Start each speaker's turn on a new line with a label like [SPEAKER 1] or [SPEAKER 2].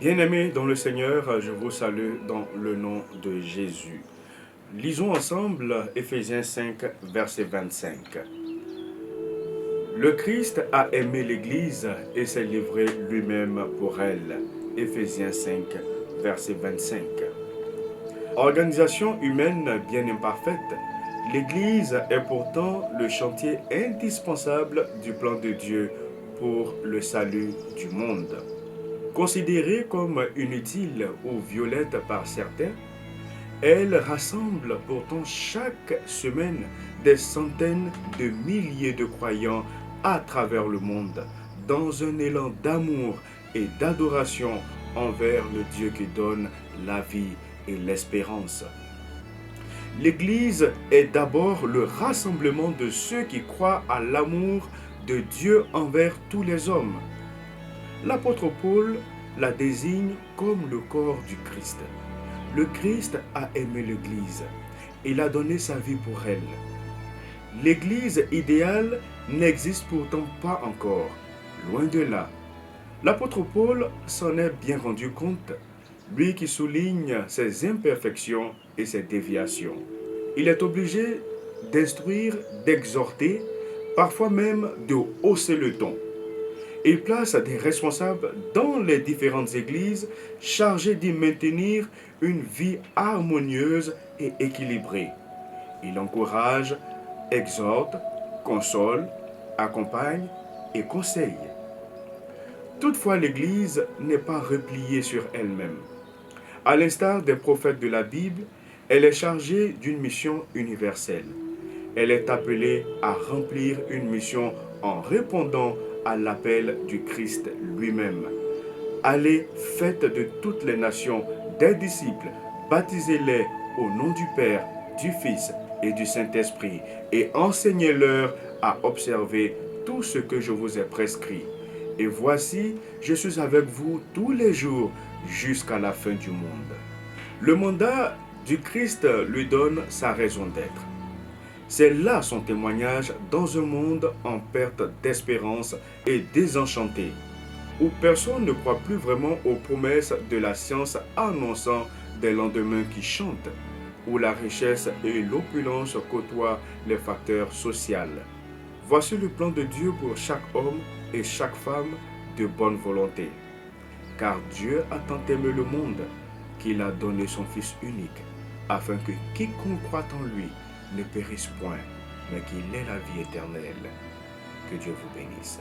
[SPEAKER 1] Bien-aimés dans le Seigneur, je vous salue dans le nom de Jésus. Lisons ensemble Éphésiens 5, verset 25. Le Christ a aimé l'Église et s'est livré lui-même pour elle. Éphésiens 5, verset 25. Organisation humaine bien imparfaite, l'Église est pourtant le chantier indispensable du plan de Dieu pour le salut du monde. Considérée comme inutile ou violette par certains, elle rassemble pourtant chaque semaine des centaines de milliers de croyants à travers le monde dans un élan d'amour et d'adoration envers le Dieu qui donne la vie et l'espérance. L'Église est d'abord le rassemblement de ceux qui croient à l'amour de Dieu envers tous les hommes. L'apôtre Paul la désigne comme le corps du Christ. Le Christ a aimé l'Église. Il a donné sa vie pour elle. L'Église idéale n'existe pourtant pas encore, loin de là. L'apôtre Paul s'en est bien rendu compte, lui qui souligne ses imperfections et ses déviations. Il est obligé d'instruire, d'exhorter, parfois même de hausser le ton. Il place des responsables dans les différentes églises chargés d'y maintenir une vie harmonieuse et équilibrée. Il encourage, exhorte, console, accompagne et conseille. Toutefois, l'Église n'est pas repliée sur elle-même. À l'instar des prophètes de la Bible, elle est chargée d'une mission universelle. Elle est appelée à remplir une mission en répondant à l'appel du Christ lui-même. Allez, faites de toutes les nations des disciples, baptisez-les au nom du Père, du Fils et du Saint-Esprit, et enseignez-leur à observer tout ce que je vous ai prescrit. Et voici, je suis avec vous tous les jours jusqu'à la fin du monde. Le mandat du Christ lui donne sa raison d'être. C'est là son témoignage dans un monde en perte d'espérance et désenchanté, où personne ne croit plus vraiment aux promesses de la science annonçant des lendemains qui chantent, où la richesse et l'opulence côtoient les facteurs sociaux. Voici le plan de Dieu pour chaque homme et chaque femme de bonne volonté. Car Dieu a tant aimé le monde qu'il a donné son Fils unique, afin que quiconque croit en lui ne périsse point, mais qu'il ait la vie éternelle. Que Dieu vous bénisse.